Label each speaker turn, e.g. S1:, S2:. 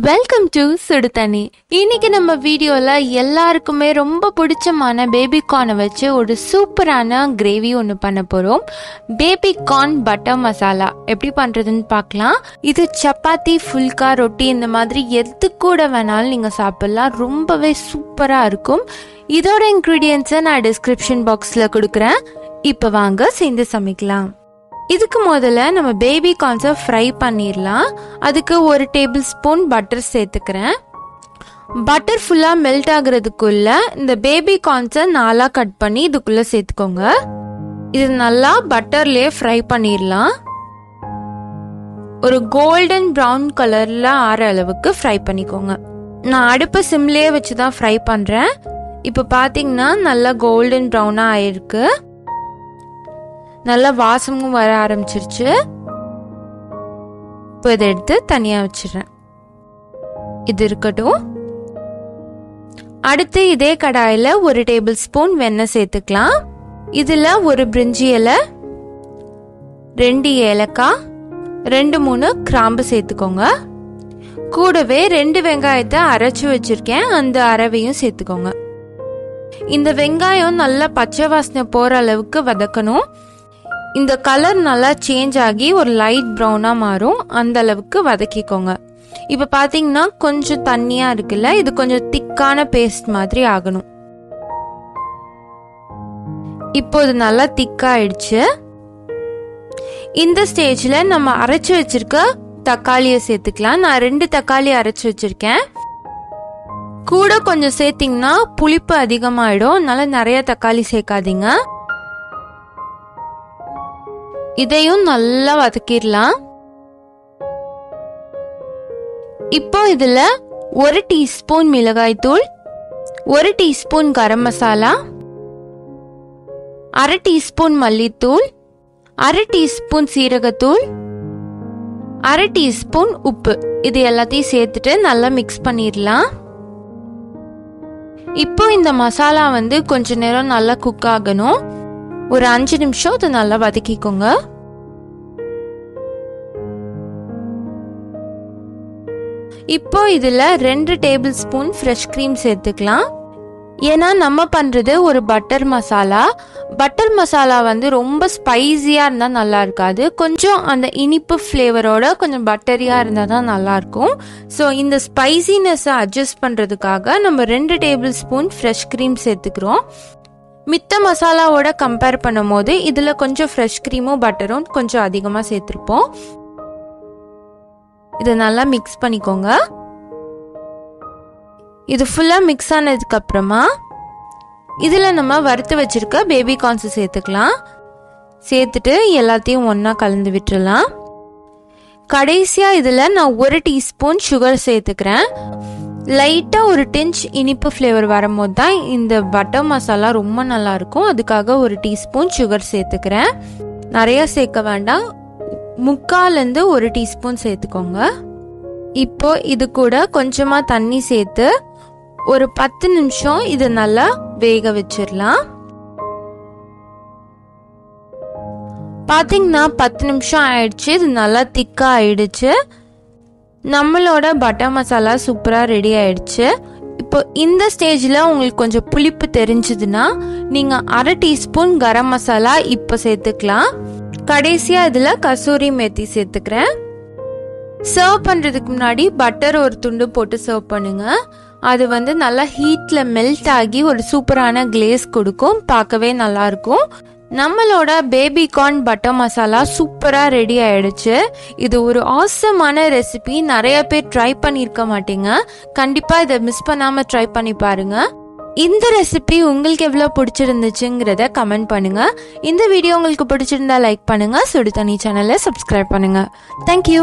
S1: Welcome to சுடுதண்ணி. இன்னைக்கு நம்ம வீடியோல எல்லாருக்குமே ரொம்ப பிடிச்சமான பேபி கார்னை வச்சு ஒரு சூப்பரான கிரேவி ஒன்று பண்ண போறோம். பேபி கார்ன் பட்டர் மசாலா எப்படி பண்றதுன்னு பார்க்கலாம். இது சப்பாத்தி, ஃபுல்கா, ரொட்டி இந்த மாதிரி எது கூட வேணாலும் நீங்க சாப்பிடலாம். ரொம்பவே சூப்பரா இருக்கும். இதோட இன்கிரீடியன்ஸை நான் டிஸ்கிரிப்ஷன் பாக்ஸ்ல கொடுக்குறேன். இப்போ வாங்க சேர்ந்து சமைக்கலாம். இதுக்கு முதல்ல நம்ம பேபி கார்ன்ஸை ஃப்ரை பண்ணிடலாம். அதுக்கு 1 டேபிள் ஸ்பூன் பட்டர் சேர்த்துக்கிறேன். பட்டர் ஃபுல்லாக மெல்ட் ஆகுறதுக்குள்ள இந்த பேபி கார்ன்ஸை 4 கட் பண்ணி இதுக்குள்ள சேர்த்துக்கோங்க. இது நல்லா பட்டர்லேயே ஃப்ரை பண்ணிடலாம். ஒரு கோல்டன் ப்ரௌன் கலர்ல ஆற அளவுக்கு ஃப்ரை பண்ணிக்கோங்க. நான் அடுப்பை சிம்லேயே வச்சு தான் ஃப்ரை பண்ணுறேன். இப்போ பார்த்தீங்கன்னா நல்லா கோல்டன் ப்ரௌனாக ஆயிருக்கு. நல்லா வாசமும் வர ஆரம்பிச்சிருச்சு. இப்போ இதை எடுத்து தனியா வச்சிடுறேன். இது இருக்கட்டும். அடுத்து இதே கடாயில 1 டேபிள் ஸ்பூன் வெண்ணெய் சேர்த்துக்கலாம். இதுல 1 பிரிஞ்சி இலை, 2 ஏலக்காய், 2-3 கிராம்பு சேர்த்துக்கோங்க. கூடவே 2 வெங்காயத்தை அரைச்சு வச்சிருக்கேன், அந்த அரவையும் சேர்த்துக்கோங்க. இந்த வெங்காயம் நல்லா பச்சை வாசனை போற அளவுக்கு வதக்கணும். இந்த கலர் நல்லா சேஞ்ச் ஆகி ஒரு லைட் ப்ரௌனா மாறும், அந்த அளவுக்கு வதக்கிக்கோங்க. இப்ப பாத்தீங்கன்னா கொஞ்சம் தண்ணியா இருக்குல்ல, இது கொஞ்சம் திக்கான பேஸ்ட் மாதிரி ஆகணும். இப்போ இது நல்லா திக்காயிடுச்சு. இந்த ஸ்டேஜ்ல நம்ம அரைச்சு வச்சிருக்க தக்காளியை சேர்த்துக்கலாம். நான் 2 தக்காளி அரைச்சு வச்சிருக்கேன். கூட கொஞ்சம் சேர்த்தீங்கன்னா புளிப்பு அதிகமாயிடும், அதனால நிறைய தக்காளி சேர்க்காதீங்க. இதையும் நல்லா வதக்கிடலாம். இப்போ இதுல 1 டீஸ்பூன் மிளகாய் தூள், 1 டீஸ்பூன் கரம் மசாலா, 1/2 டீஸ்பூன் மல்லித்தூள், 1/2 டீஸ்பூன் சீரகத்தூள், 1/2 டீஸ்பூன் உப்பு, இது எல்லாத்தையும் சேர்த்துட்டு நல்லா மிக்ஸ் பண்ணிடலாம். இப்போ இந்த மசாலா கொஞ்ச நேரம் நல்லா குக் ஆகணும். ஒரு 5 நிமிஷம் இது நல்லா வதக்கிக்கோங்க. இப்போ இதுல 2 டேபிள் ஸ்பூன் ஃப்ரெஷ் கிரீம் சேர்த்துக்கலாம். ஏன்னா நம்ம பண்றது ஒரு பட்டர் மசாலா. பட்டர் மசாலா ரொம்ப ஸ்பைசியா இருந்தா நல்லா இருக்காது. கொஞ்சம் அந்த இனிப்பு ஃப்ளேவரோட கொஞ்சம் பட்டரியா இருந்தா தான் நல்லா இருக்கும். ஸோ இந்த ஸ்பைசினஸ் அட்ஜஸ்ட் பண்றதுக்காக நம்ம 2 டேபிள் ஸ்பூன் ஃப்ரெஷ் கிரீம் சேர்த்துக்கிறோம். மித்த மசாலாவோட கம்பேர் பண்ணும் போது இதுல கொஞ்சம் ஃப்ரெஷ் கிரீமும் பட்டரும் கொஞ்சம் அதிகமா சேர்த்திருப்போம். இதை நல்லா மிக்ஸ் பண்ணிக்கோங்க. இது ஃபுல்லா மிக்ஸ் ஆனதுக்கு அப்புறமா இதுல நம்ம வறுத்து வச்சிருக்க பேபி கார்ன்ஸ் சேர்த்துக்கலாம். சேர்த்துட்டு எல்லாத்தையும் ஒன்னா கலந்து விட்டுறலாம். கடைசியா இதுல நான் 1 டீஸ்பூன் சுகர் சேர்த்துக்கிறேன். லைட்டா ஒரு டிஞ்ச் இனிப்பு ஃப்ளேவர் வரும்போது தான் இந்த பட்டர் மசாலா ரொம்ப நல்லா இருக்கும். அதுக்காக 1 டீஸ்பூன் சுகர் சேர்த்துக்கிறேன். நிறைய சேர்க்க வேண்டாம், 3/4 1 டீஸ்பூன் சேர்த்துக்கோங்க. இப்போ இது கூட கொஞ்சமா தண்ணி சேர்த்து ஒரு 10 நிமிஷம் இது நல்லா வேக வச்சிடலாம். பாத்தீங்கன்னா 10 நிமிஷம் ஆயிடுச்சு. இது நல்லா திக்கா ஆயிடுச்சு. நம்மளோட பட்டர் மசாலா சூப்பரா ரெடி ஆயிடுச்சு. இப்போ இந்த ஸ்டேஜ்ல உங்களுக்கு கொஞ்சம் புளிப்பு தெரிஞ்சதுன்னா நீங்க 1/2 டீஸ்பூன் கரம் மசாலா இப்போ சேர்த்துக்கலாம். கடைசியா இதுல கசூரி மேத்தி சேர்த்துக்கிறேன். சர்வ் பண்றதுக்கு முன்னாடி பட்டர் ஒரு துண்டு போட்டு சர்வ் பண்ணுங்க. அது நல்லா ஹீட்ல மெல்ட் ஆகி ஒரு சூப்பரான கிளேஸ் கொடுக்கும், பார்க்கவே நல்லா இருக்கும். நம்மளோட பேபி கார்ன் பட்டர் மசாலா சூப்பரா ரெடி ஆயிடுச்சு. இது ஒரு ஆசமான ரெசிபி. நிறைய பேர் ட்ரை பண்ணிருக்க மாட்டீங்க. கண்டிப்பா இதை மிஸ் பண்ணாம ட்ரை பண்ணி பாருங்க. இந்த ரெசிபி உங்களுக்கு எவ்வளவு பிடிச்சிருந்துச்சுங்கிறத கமெண்ட் பண்ணுங்க. இந்த வீடியோ உங்களுக்கு பிடிச்சிருந்தா லைக் பண்ணுங்க. சுடுதண்ணி சேனலை சப்ஸ்கிரைப் பண்ணுங்க. தேங்க்யூ.